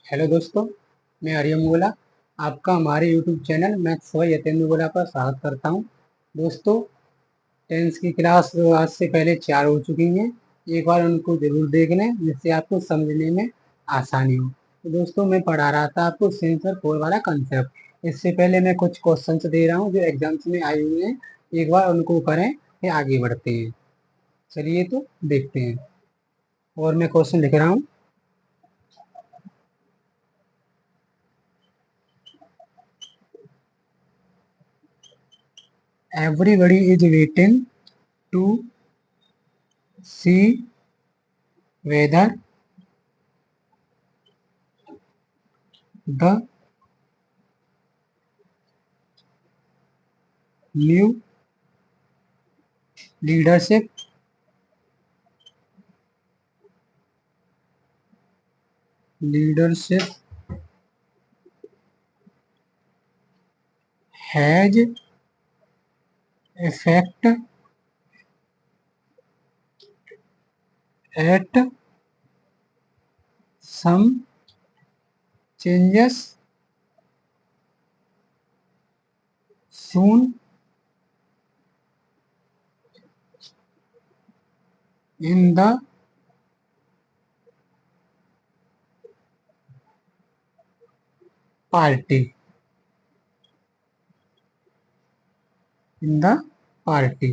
Hello दोस्तों, मैं आर्यन गोला आपका हमारे यूट्यूब चैनल मैथ्स वही यतेंद्र गोला पर स्वागत करता हूं। दोस्तों, टेंथ की क्लास आज से पहले 4 हो चुकी हैं। एक बार उनको ज़रूर देख लें जिससे आपको समझने में आसानी हो। तो दोस्तों, मैं पढ़ा रहा था आपको सेंसर 4 वाला कंसेप्ट। इससे पहले मैं कुछ क्वेश्चंस दे रहा हूँ जो एग्जाम्स में आए हुए हैं। एक बार उनको करें फिर आगे बढ़ते हैं। चलिए तो देखते हैं। और मैं क्वेश्चन लिख रहा हूँ। Everybody is waiting to see whether the new leadership leadership has effect at some changes soon in the party in the party।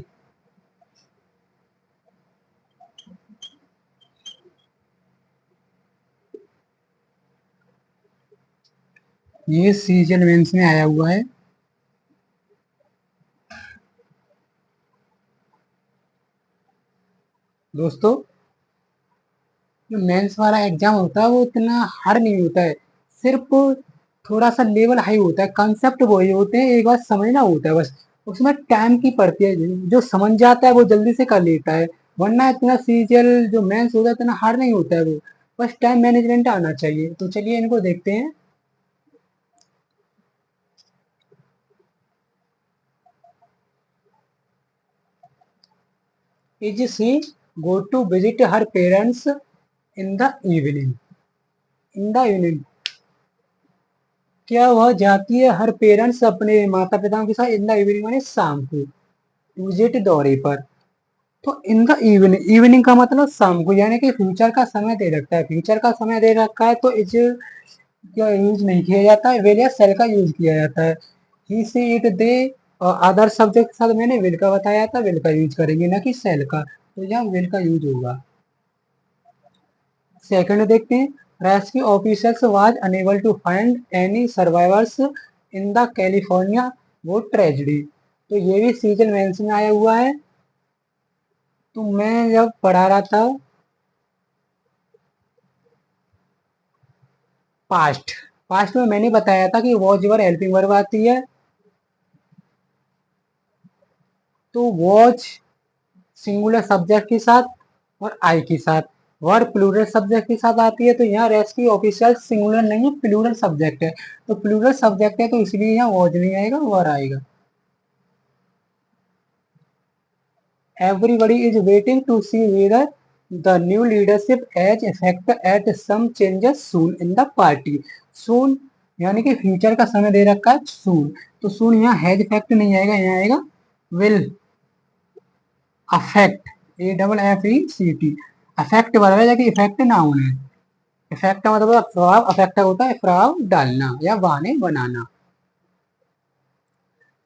ये सीजन मेंस में आया हुआ है। दोस्तों, जो मेंस वाला एग्जाम होता है वो इतना हार्ड नहीं होता है। सिर्फ थोड़ा सा लेवल हाई होता है। कंसेप्ट वही होते हैं, एक बार समझना होता है बस। उसमें टाइम की पड़ती है। जो समझ जाता है वो जल्दी से कर लेता है। वरना इतना सीरियल जो मेंस होता है इतना हार्ड नहीं होता है वो। बस टाइम मैनेजमेंट आना चाहिए। तो चलिए इनको देखते हैं। Is she go to visit her parents in the evening. In the evening, क्या वह जाती है हर पेरेंट्स अपने माता पिताओं के साथ इन द इवनिंग माने शाम को विजिट दौरे पर। तो इन द इवनिंग, इवनिंग का मतलब शाम को, यानी कि फ्यूचर का समय दे रखा है। फ्यूचर का समय दे रखा है तो इज का यूज नहीं किया जाता है, विल या सेल का यूज किया जाता है। ही सी इट दे और अदर सब्जेक्ट के साथ मैंने विल का बताया था, विल का यूज करेंगे ना कि सेल का। तो यहाँ विल का यूज होगा। सेकंड देखते हैं। Rescue officers was unable to find any survivors in the California वो ट्रेजेडी। तो ये भी सीजन मेंस में आया हुआ है। तो मैं जब पढ़ा रहा था पास्ट, पास्ट में मैंने बताया था कि वॉज यूर हेल्पिंग वर्ब आती है। तो वॉज सिंगुलर सब्जेक्ट के साथ और आई के साथ। वर्ब प्लूरल सब्जेक्ट के साथ आती है। तो यहाँ रेस्क्यू ऑफिसर सिंगुलर नहीं है, प्लूरल सब्जेक्ट है। तो प्लूरल सब्जेक्ट है तो इसलिए यहाँ वॉज नहीं आएगा, वर आएगा। Everybody is waiting to see whether the new leadership has effect at some changes soon in the party। Soon यानी कि फ्यूचर का समय दे रखा है soon। तो soon यहाँ हैज इफेक्ट नहीं आएगा, यहाँ आएगा will affect। A double F E C T. Affect बराबर है कि इफेक्ट नाउन है। इफेक्ट का मतलब प्रभाव, अफेक्ट होता है प्रभाव डालना या बहाने बनाना।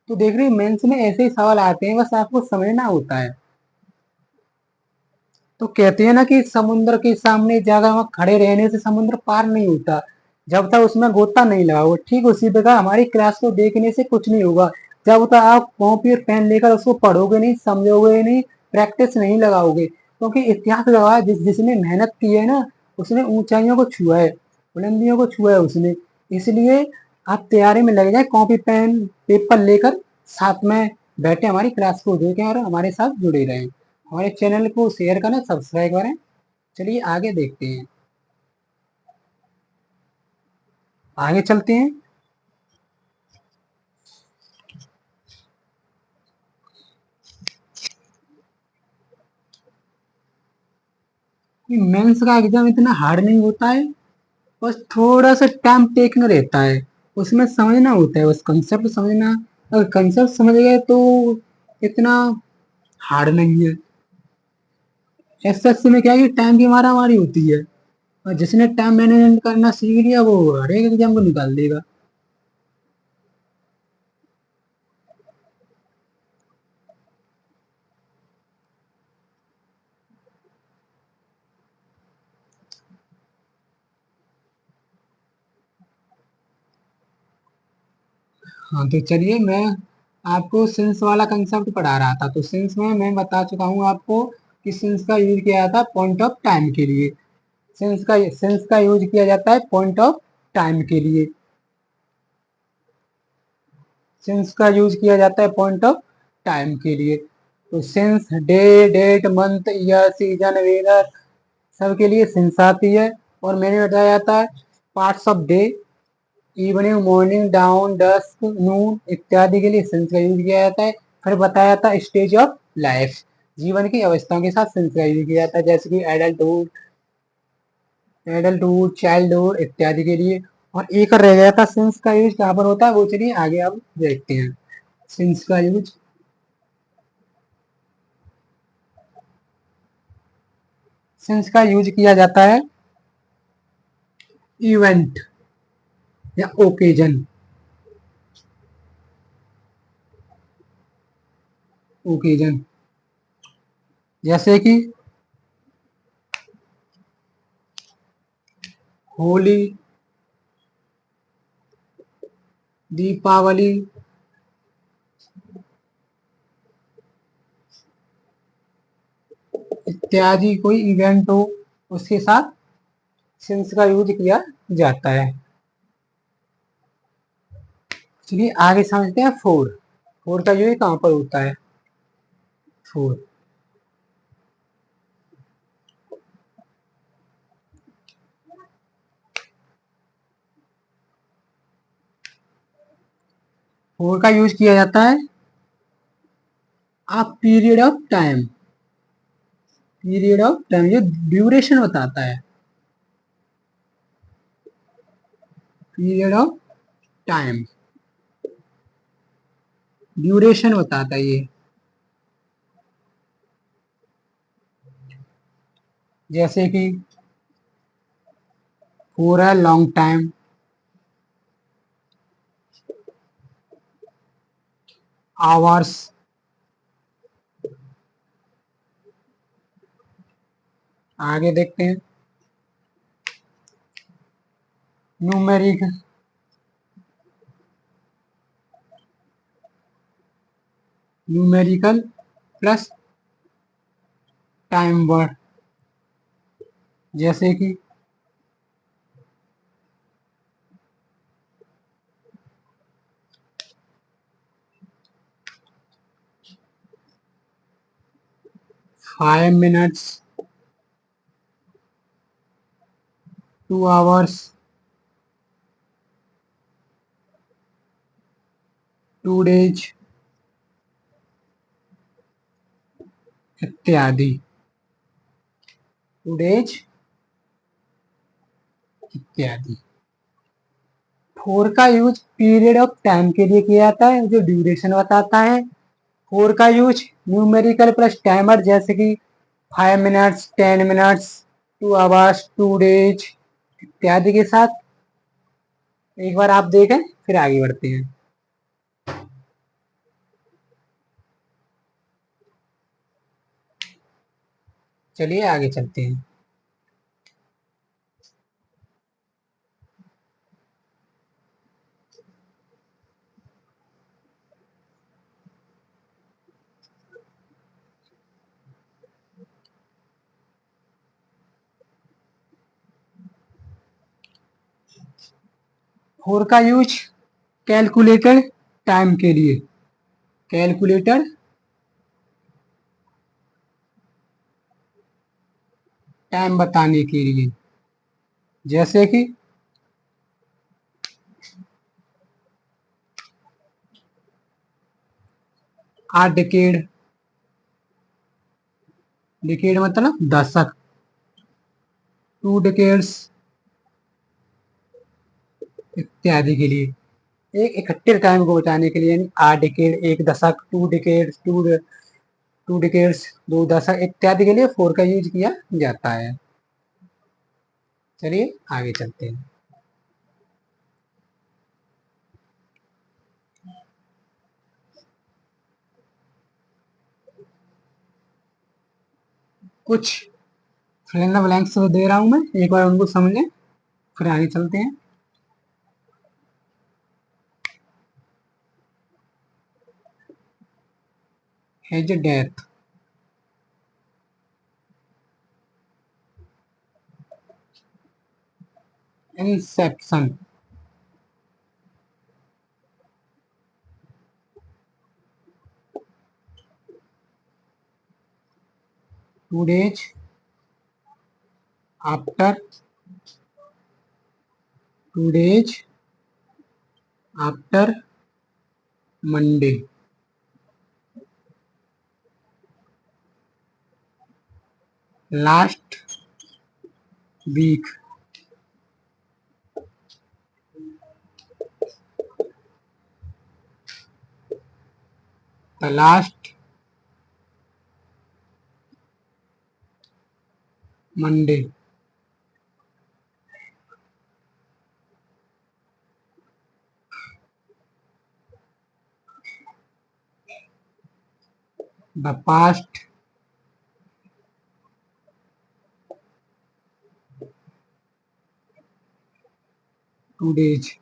तो देख रही मेंस में ऐसे ही सवाल आते हैं, बस आपको समझना होता है। तो कहते हैं ना कि समुद्र के सामने ज्यादा वहां खड़े रहने से समुद्र पार नहीं होता, जब तक उसमें गोता नहीं लगाओ। ठीक उसी प्रकार हमारी क्लास को देखने से कुछ नहीं होगा। जब तक आप कॉपी और पेन लेकर उसको पढ़ोगे नहीं, समझोगे नहीं, प्रैक्टिस नहीं लगाओगे। क्योंकि इतिहास गवाह जिसने मेहनत की है ना, उसने ऊंचाइयों को छुआ है, बुलंदियों को छुआ है उसने। इसलिए आप तैयारी में लग जाए, कॉपी पेन पेपर लेकर साथ में बैठे हमारी क्लास को देखें और हमारे साथ जुड़े रहें। हमारे चैनल को शेयर करें, सब्सक्राइब करें। चलिए आगे देखते हैं, आगे चलते हैं। मेंस का एग्जाम इतना हार्ड नहीं होता है। बस थोड़ा सा टाइम टेकिंग रहता है, उसमें समझना होता है, बस कंसेप्ट समझना। अगर कंसेप्ट समझ गए तो इतना हार्ड नहीं है। एसएससी में क्या है कि टाइम की मारा मारी होती है, और जिसने टाइम मैनेजमेंट करना सीख लिया वो हर एक एग्जाम को निकाल देगा। हाँ तो चलिए, मैं आपको सिंस वाला कंसेप्ट पढ़ा रहा था। तो सिंस में मैं बता चुका हूँ आपको कि सिंस का यूज किया जाता है पॉइंट ऑफ टाइम के लिए। सिंस का यूज किया जाता है पॉइंट ऑफ टाइम के लिए। सिंस का यूज किया जाता है पॉइंट ऑफ टाइम के लिए। तो since day, date, month, year, season, weather सबके लिए सिंस आती है। और मैंने बताया जाता है parts of day, evening, morning, dawn, dusk, noon इत्यादि के लिए सिंस का यूज किया जाता है। फिर बताया जाता है स्टेज ऑफ लाइफ, जीवन की अवस्थाओं के साथ सिंस का यूज किया जाता है, जैसे कि एडल्टहुड, चाइल्डहुड इत्यादि के लिए। और एक और रह गया था सिंस का यूज कहाँ पर होता है, वो चलिए आगे अब देखते हैं। सिंस का यूज, सिंस का यूज किया जाता है इवेंट या ओकेजन, ओकेजन जैसे कि होली, दीपावली इत्यादि कोई इवेंट हो, उसके साथ सिंस का यूज किया जाता है। चलिए आगे समझते हैं फोर। फोर का यूज कहाँ पर होता है। फोर, फोर का यूज किया जाता है आप period of time, period of time ये ड्यूरेशन बताता है, पीरियड ऑफ टाइम ड्यूरेशन बताता है ये। जैसे कि फोर है लॉन्ग टाइम, आवर्स, आगे देखते हैं numeric, numerical plus time word, जैसे कि 5 मिनट्स, 2 आवर्स, 2 डेज इत्यादि, 2 डेज इत्यादि। फोर का यूज पीरियड ऑफ टाइम के लिए किया जाता है जो ड्यूरेशन बताता है। फोर का यूज न्यूमेरिकल प्लस टाइमर, जैसे कि 5 मिनट्स, 10 मिनट्स, 2 आवर्स, 2 डेज इत्यादि के साथ एक बार आप देखें, फिर आगे बढ़ते हैं। चलिए आगे चलते हैं। फोर का यूज कैलकुलेटेड टाइम के लिए, कैलकुलेटेड टाइम बताने के लिए, जैसे कि 8 डिकेड, डिकेड मतलब दशक, 2 डिकेड्स, इत्यादि के लिए एक इकट्ठे टाइम को बचाने के लिए, यानी 8 डिकेड, एक दशक, 2 डिकेड, टू डिकेड्स, 2 दशक इत्यादि के लिए 4 का यूज किया जाता है। चलिए आगे चलते हैं। कुछ फिल इन द ब्लैंक्स दे रहा हूं मैं, एक बार उनको समझें फिर आगे चलते हैं। As death, inception, two days after, two days after Monday, last week, the last Monday, the past 2 days,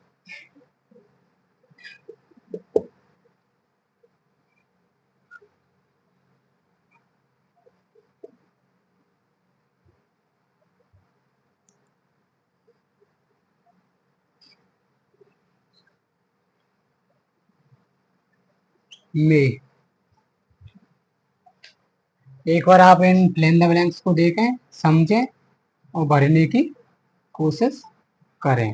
may. एक बार आप इन फिल इन द ब्लैंक्स को देखें, समझें और भरने की कोशिश करें।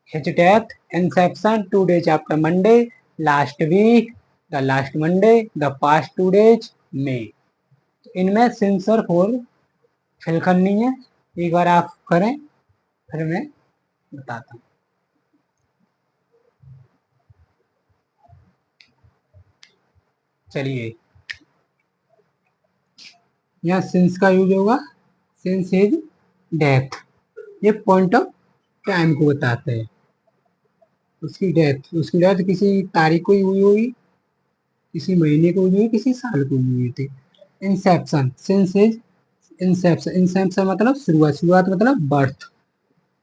His death, inception, 2 days after Monday, last week, the last Monday, the past 2 days, May। इनमें सिंस और फोर फिल करनी है, एक बार आप करें फिर मैं बताता हूँ। चलिए, यहाँ सिंस का यूज होगा, सिंस इज डेथ, ये पॉइंट ऑफ टाइम को बताते हैं। उसकी डेथ किसी तारीख को ही हुई होगी, किसी महीने को हुई हुई, किसी साल को हुई हुई थी। Inception, since is Inception, Inception मतलब शुरुआत, शुरुआत मतलब बर्थ,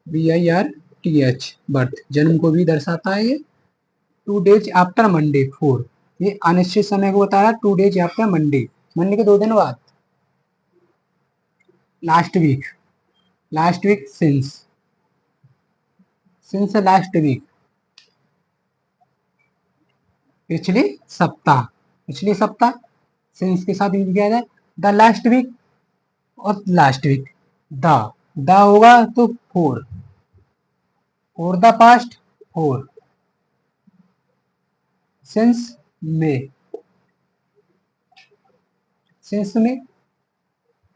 BIRTH, बर्थ, जन्म को भी दर्शाता है ये। 2 डेज आफ्टर मंडे, 4, ये अनिश्चित समय को बता रहा है। 2 डेज आफ्टर मंडे, मंडे के 2 दिन बाद। Last week, last week since, since last week, पिछले सप्ताह, पिछले सप्ताह सिंस के साथ यूज किया जाए। द लास्ट वीक और लास्ट वीक, द होगा तो four, for the past 4, since में, सिंस में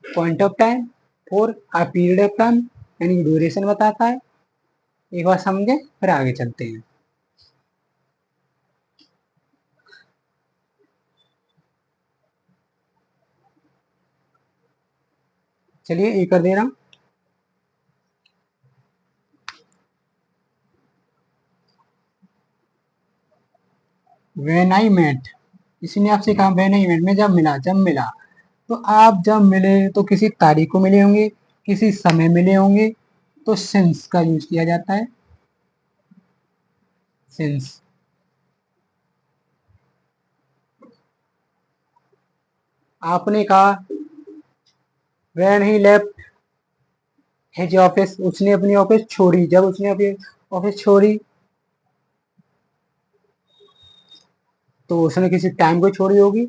point of time, for a period of time यानी ड्यूरेशन बताता है। एक बार समझे फिर आगे चलते हैं। चलिए ये कर दे रहा हूं। व्हेन आई मेट, किसी ने आपसे कहा व्हेन आई मेट, में जब मिला, जब मिला, तो आप जब मिले तो किसी तारीख को मिले होंगे, किसी समय मिले होंगे, तो सिंस का यूज किया जाता है। सिंस, आपने कहा when he left his office, उसने अपनी ऑफिस छोड़ी, जब उसने अपनी ऑफिस छोड़ी तो उसने किसी टाइम को छोड़ी होगी।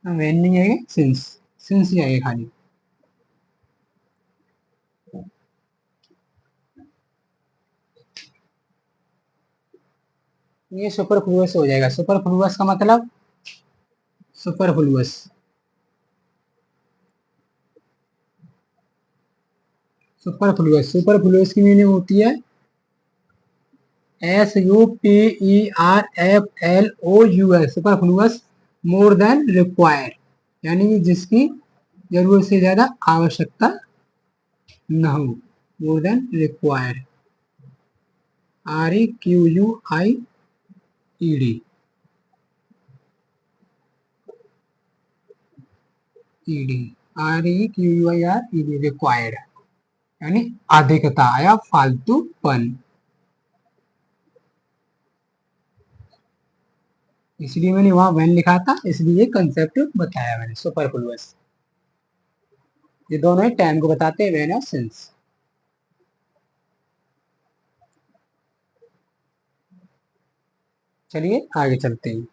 व्हेन नहीं आएगा, सिंस, सिंस ही आएगा खाली। ये सुपरफ्लुअस हो जाएगा। सुपरफ्लुअस का मतलब, सुपरफ्लुअस सुपरफ्लुअस, सुपरफ्लुअस की मीनिंग होती है SUPERFLOUS, superfluous, more than required, यानी कि जिसकी जरूरत से ज्यादा आवश्यकता न हो, more than required, REQUIED, REQUIRED, required, यानी अधिकता या फालतूपन। इसलिए मैंने वहां वैन लिखा था, इसलिए कंसेप्ट बताया मैंने, सुपरफ्लुअस। ये दोनों ही टाइम को बताते हैं, वैन और सिंस। चलिए आगे चलते हैं।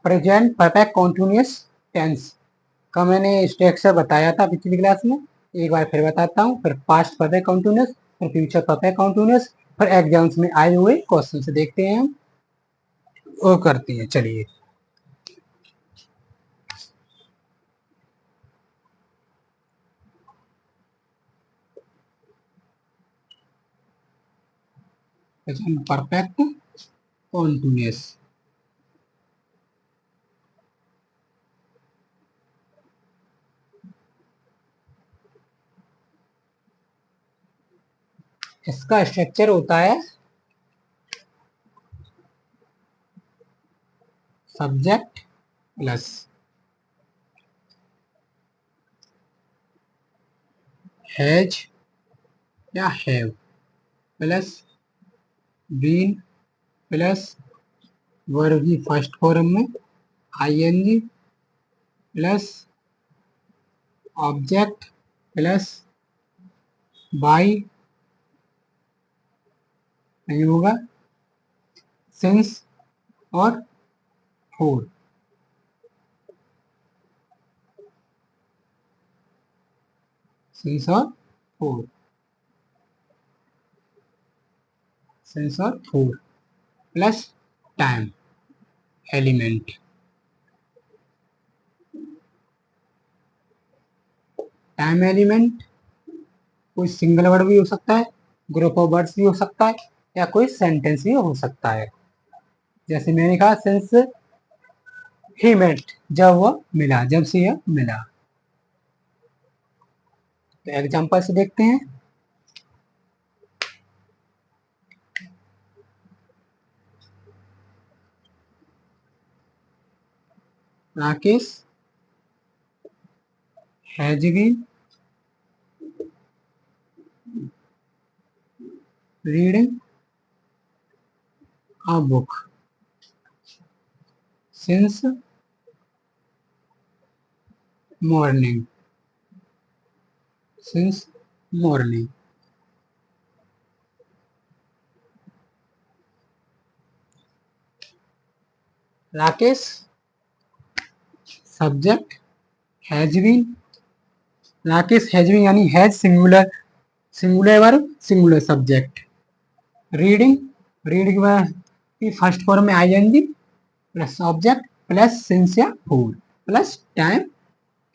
प्रेजेंट परफेक्ट कॉन्टिन्यूअस टेंस का मैंने स्ट्रक्चर बताया था पिछली क्लास में, एक बार फिर बताता हूँ। फिर पास्ट परफेक्ट कॉन्टिन्यूअस, फिर फ्यूचर परफेक्ट कॉन्टिन्यूअस, फिर एग्जाम्स में आए हुए क्वेश्चन से देखते हैं हम, वो करते हैं। चलिए प्रेजेंट परफेक्ट कॉन्टिन्यूअस, इसका स्ट्रक्चर होता है सब्जेक्ट प्लस हैज या have plus been plus verb की फर्स्ट फॉर्म में ING plus object plus by, नहीं होगा, सिंस और फोर, सिंस और फोर, सिंस और for plus time element. Time element कोई सिंगल वर्ड भी हो सकता है, ग्रुप ऑफ वर्ड्स भी हो सकता है, या कोई सेंटेंस भी हो सकता है। जैसे मैंने कहा सिंस ही मेट, जब वह मिला, जब से यह मिला। तो एग्जांपल से देखते हैं। Rakesh has been reading a book since morning, since morning. Rakesh subject has been, Rakesh has been यानी has singular, singular verb singular subject, reading, reading की फर्स्ट फॉर्म में ING plus object plus since या food plus time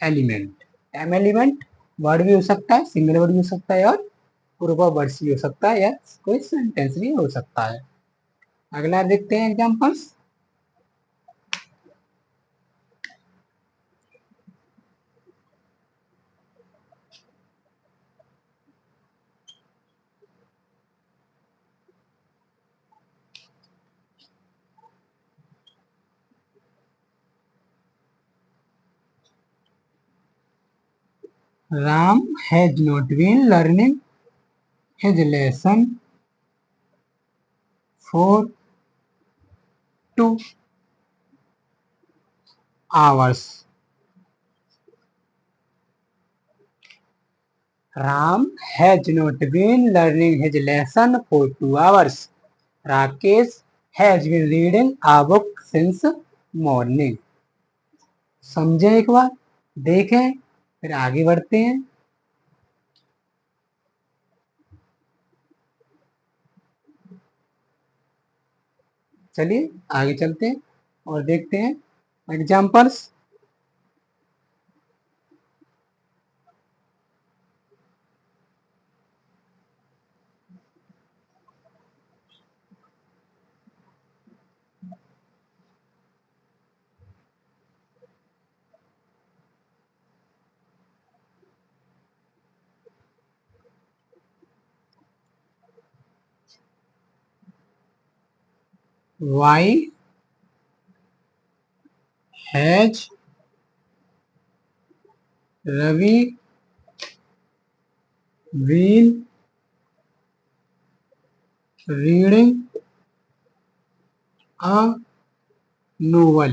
element. Time element word भी हो सकता है, single word भी हो सकता है, और ग्रुप ऑफ वर्ड्स भी हो सकता है, या कोई सेंटेंस भी हो सकता है। अगला देखते हैं examples. Ram has not been learning his lesson for 2 hours. Ram has not been learning his lesson for 2 hours. Rakesh has been reading a book since morning. समझे एक बार, देखें, फिर आगे बढ़ते हैं। चलिए आगे चलते हैं और देखते हैं examples. Why has Ravi been reading a novel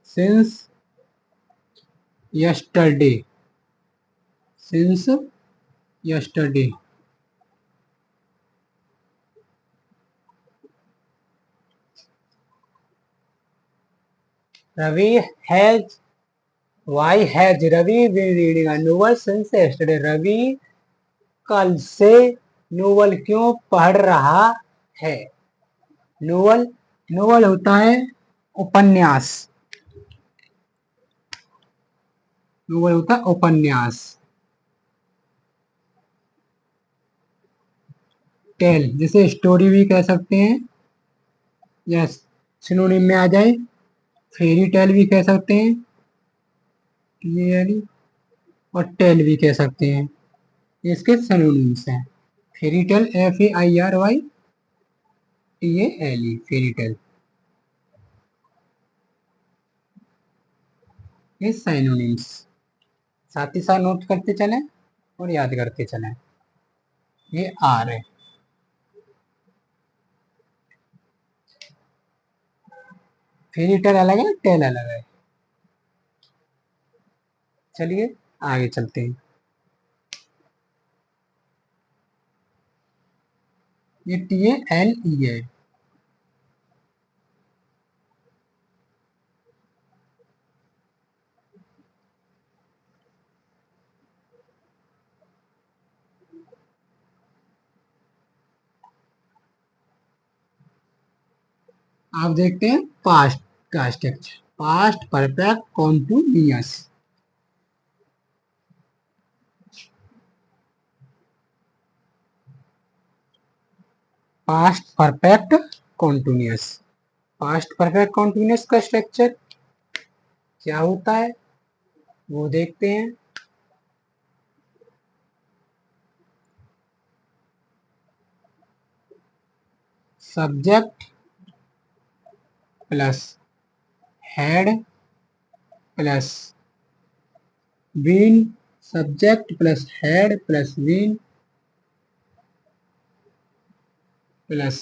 since yesterday? Ravi has Why has Ravi been reading a novel since yesterday? Ravi कल से नोवेल क्यों पढ़ रहा है? नोवेल नोवेल होता है उपन्यास। नोवेल होता है उपन्यास। टेल जिसे स्टोरी भी कह सकते हैं, या सिनोनिम में आ जाए, फेरी टेल भी कह सकते हैं, क्लियरली, और टेल भी कह सकते हैं। इसके सिनोनिम्स हैं। Fairy tale FAIRYTALE, fairy tale, ये सिनोनिम्स। साथ ही साथ नोट करते चलें और याद करते चलें। ये आर है। फेरी टेल अलग है, टेल अलग है। चलिए आगे चलते हैं। ये TALE है। आप देखते हैं पास्ट का structure, past perfect continuous. Past perfect continuous, past perfect continuous का स्ट्रक्चर क्या होता है वो देखते हैं। Subject plus had plus been, subject plus had plus been plus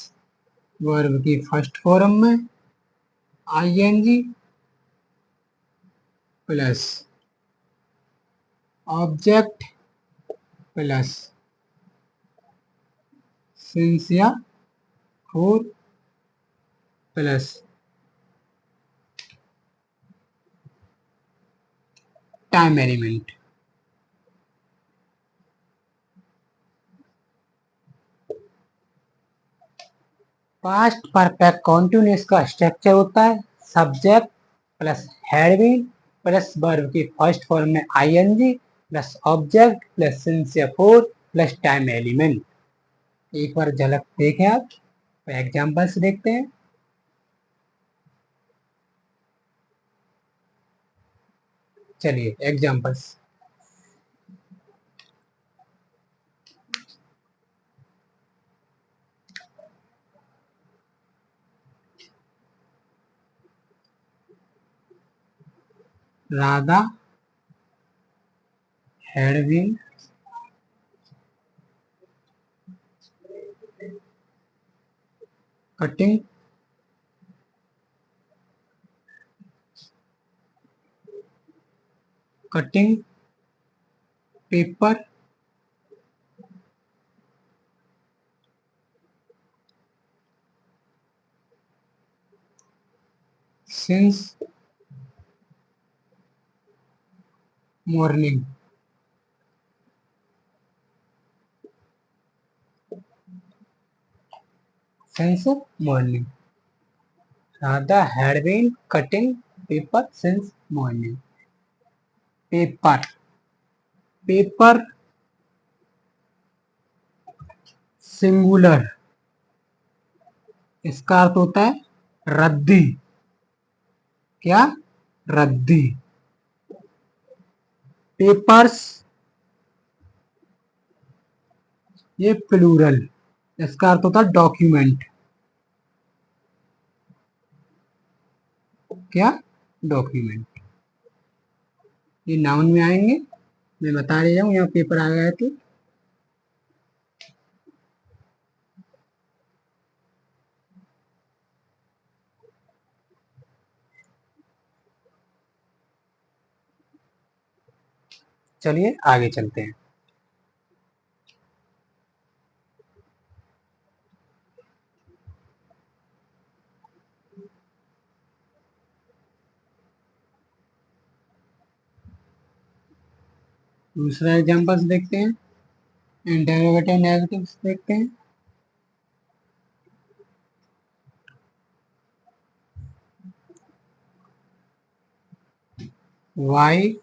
verb की फर्स्ट फॉर्म में ING plus object plus since या for plus time element. Past perfect continuous का स्ट्रक्चर होता है subject plus had been plus verb की first form में ING plus object plus since या for plus time element. एक बार झलक देखें आप, एग्जाम्पल्स देखते हैं। चलिए examples. Radha had been cutting, cutting paper, since morning, since morning. Radha had been cutting paper since morning. Paper, paper singular, इसका अर्थ होता है रद्दी। क्या? रद्दी। पेपर्स, ये प्लूरल, इसका अर्थ होता है डॉक्यूमेंट। क्या? डॉक्यूमेंट। ये नाउन में आएंगे, मैं बता रही हूँ, यहाँ पेपर आ गया है तो। चलिए आगे चलते हैं। दूसरा एग्जांपल्स देखते हैं, इंटरोगेटिव नेगेटिव्स देखते हैं। Why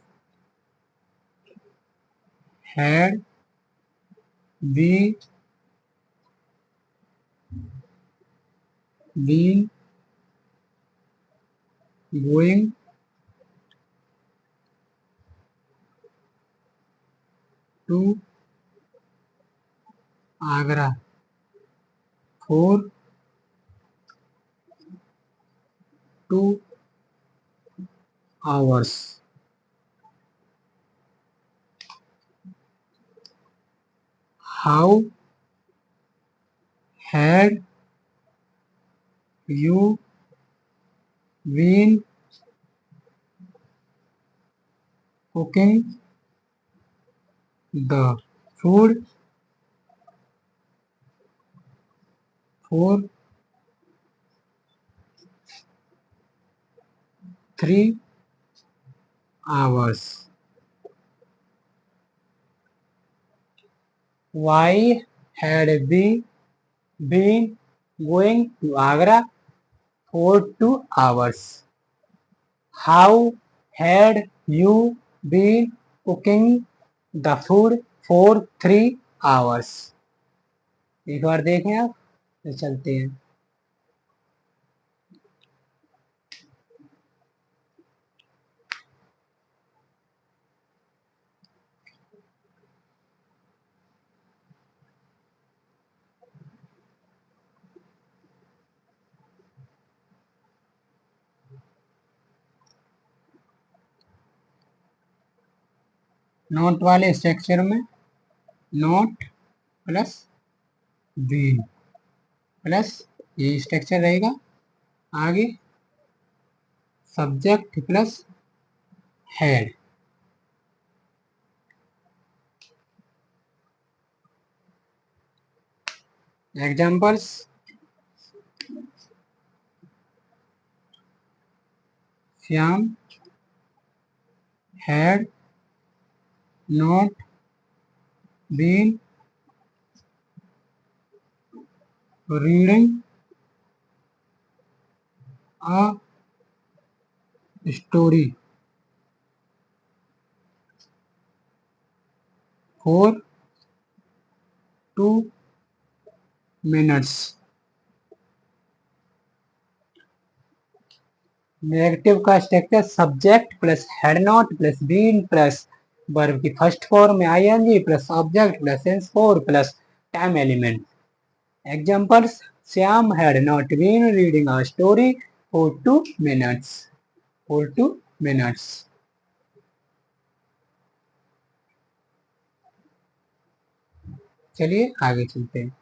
had we been going to Agra for 2 hours? How had you been cooking the food for 3 hours? Why had we been going to Agra for 2 hours? How had you been cooking the food for 3 hours? एक बार देखें आप, तो चलते हैं। Note वाले structure में not plus been plus ये structure रहेगा, आगे subject plus had. Examples, Shyam had not been reading a story for 2 minutes। Negative का structure subject plus had not plus been plus verb की फर्स्ट फॉर्म में ING plus object plus since for plus time element. Examples, Shyam had not been reading a story for 2 minutes। For 2 minutes। चलिए आगे चलते हैं।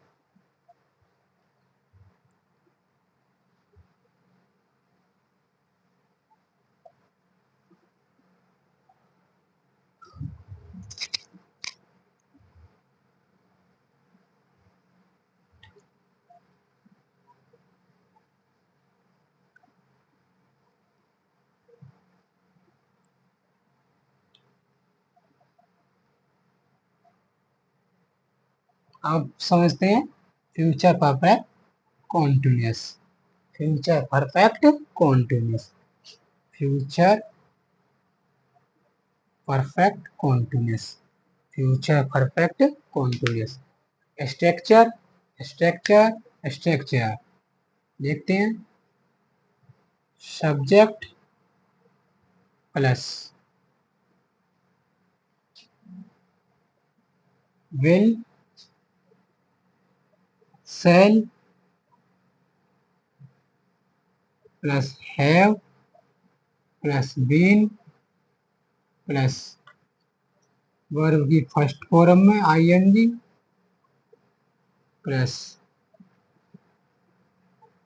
अब समझते हैं future perfect continuous. Future perfect continuous, future perfect continuous, future perfect continuous. Structure structure structure देखते हैं। Subject plus will shall plus have plus been plus verb की फर्स्ट फॉर्म में ING plus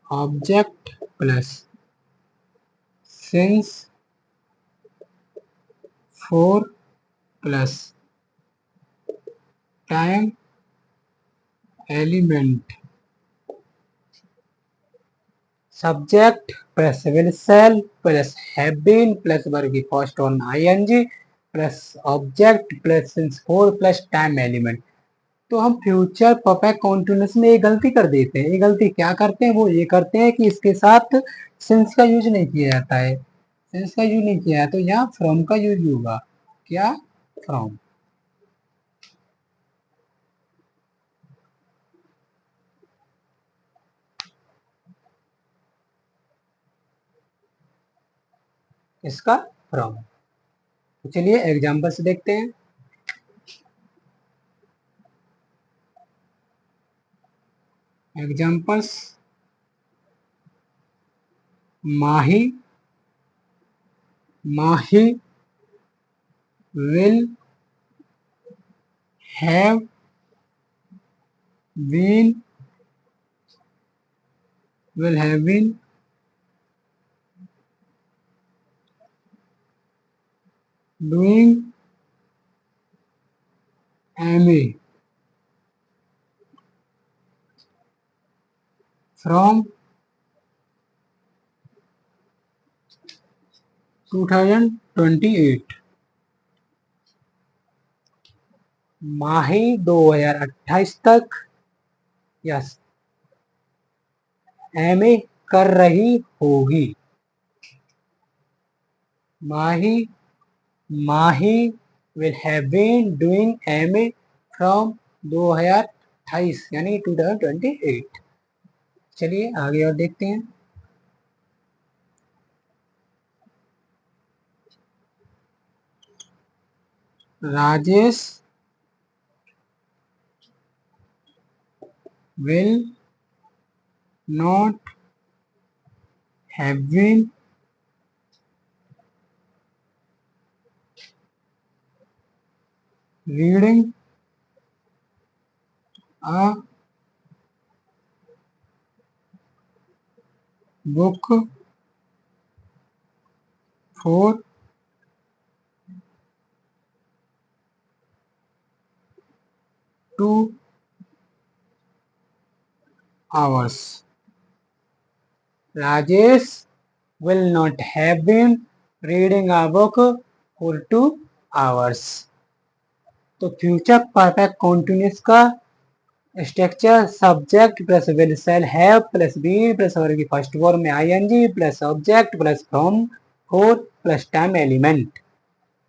object plus since for plus time element. Subject plus will shall plus have been plus verb की first form I N G plus object plus since for plus time element. तो हम future perfect continuous में एक गलती कर देते हैं। ये गलती क्या करते हैं, वो ये करते हैं कि इसके साथ सिंस का यूज नहीं किया जाता है। सिंस का यूज नहीं किया है तो यहाँ फ्रॉम का यूज होगा। क्या? फ्रॉम। इसका फ्रॉम। तो चलिए एग्जाम्पल से देखते हैं। Examples, Mahi Mahi will have been doing M A from 2028। Mahi 2028 तक यस एमए कर रही होगी। Mahi Mahi will have been doing M A from 2028 यानी 2028। चलिए आगे और देखते हैं। Rajesh will not have been reading a book for 2 hours. Rajesh will not have been reading a book for 2 hours. तो फ्यूचर परफेक्ट कॉन्टिन्यूस का structure subject plus will shall have plus be plus verb की first form में ING plus object plus from for plus time element.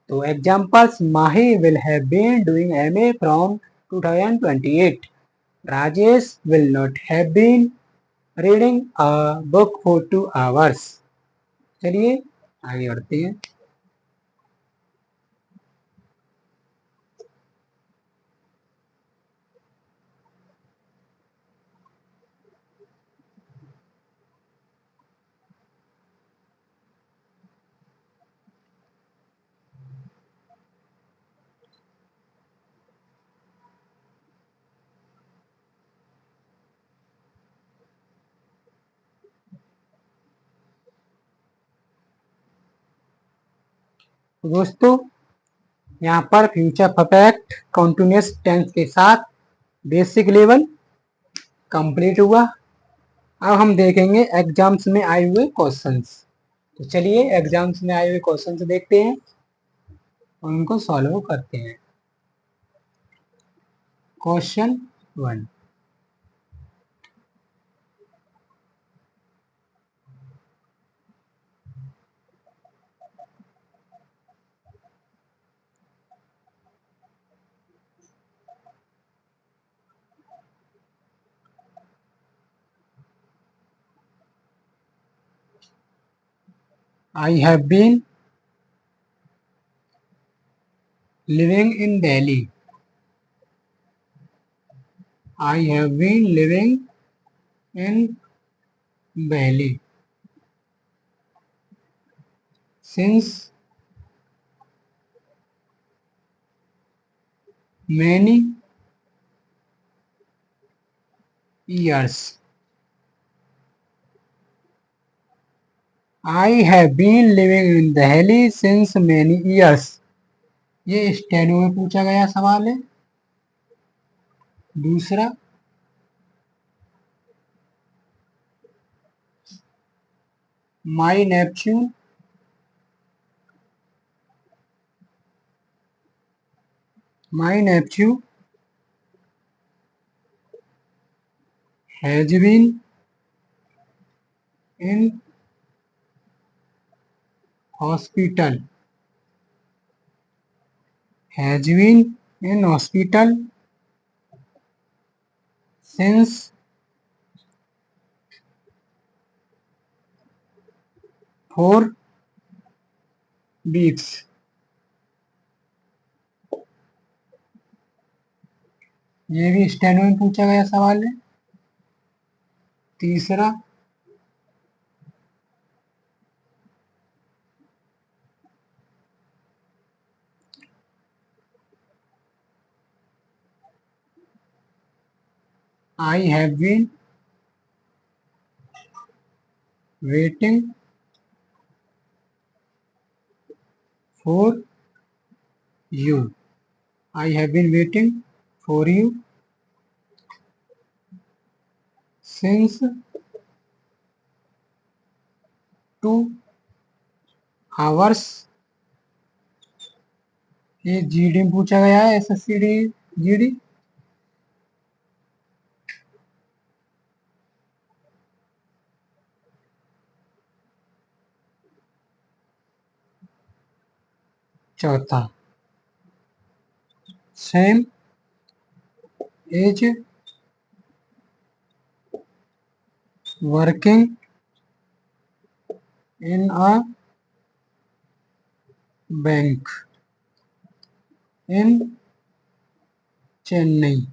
तो examples, Mahi will have been doing M A from 2028। Rajesh will not have been reading a book for 2 hours। चलिए आगे बढ़ते हैं। दोस्तों यहाँ पर फ्यूचर परफेक्ट कंटिन्यूअस टेंस के साथ बेसिक लेवल कंप्लीट हुआ। अब हम देखेंगे एग्जाम्स में आए हुए क्वेश्चंस। तो चलिए एग्जाम्स में आए हुए क्वेश्चंस देखते हैं और उनको सॉल्व करते हैं। Question 1। I have been living in Delhi. I have been living in Delhi since many years. I have been living in Delhi since many years. ये स्टेनो में पूछा गया सवाल है। दूसरा, my nephew has been in hospital since 4 weeks। ये भी steno में पूछा गया सवाल है। तीसरा, I have been waiting for you. I have been waiting for you since 2 hours। ये जीडी में पूछा गया है, एसएससी जीडी। चौथा, same as working in a bank in Chennai.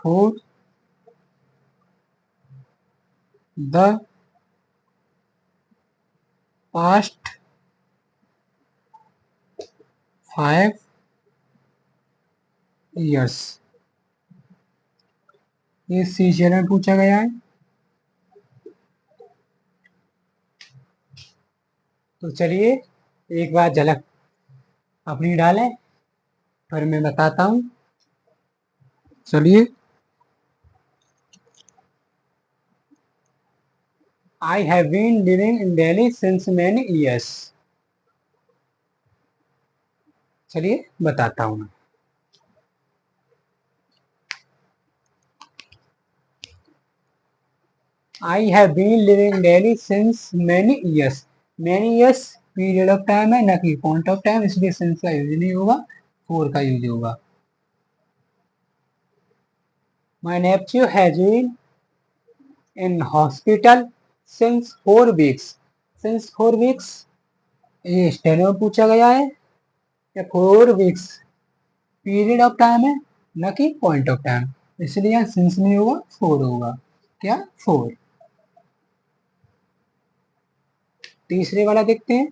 for the past 5 years। ये सीजीएल में पूछा गया है। तो चलिए एक बार झलक अपनी डालें, फिर मैं बताता हूँ। चलिए, I have been living in Delhi since many years। चलिए बताता हूँ मैं। I have been living in Delhi since many years। many years period of time है, न कि पॉइंट ऑफ टाइम, इसलिए since का यूज नहीं होगा, for का यूज होगा। My nephew has been in hospital since 4 weeks। since 4 weeks ये स्टेनो में पूछा गया है या 4 weeks पीरियड ऑफ टाइम है, न कि पॉइंट ऑफ टाइम, इसलिए यहाँ सिंस नहीं होगा, 4 होगा। क्या? 4। तीसरे वाला देखते हैं।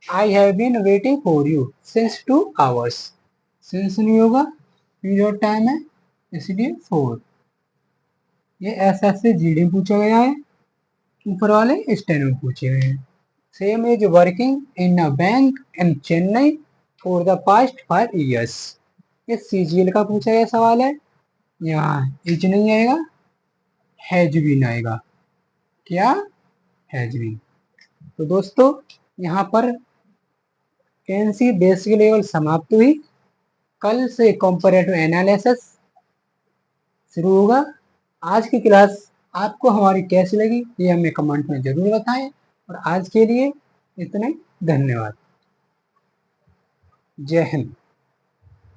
I have been waiting for you since 2 hours। Since नहीं होगा, पीरियड ऑफ टाइम है, इसलिए 4। ये एसएससी जीडी में पूछा गया है, ऊपर वाले स्टेनो में पूछे गए हैं। Same is working in a bank in Chennai for the past 5 years। ये सीजीएल का पूछा गया सवाल है। यहाँ इज नहीं आएगा, हैज बीन आएगा। क्या? Has been. तो दोस्तों यहाँ पर टेंसी बेसिक लेवल समाप्त हुई। कल से कंपैरेटिव एनालिसिस शुरू होगा। आज की क्लास आपको हमारी कैसी लगी ये हमें कमेंट में जरूर बताएं और आज के लिए इतना ही। धन्यवाद। जय हिंद।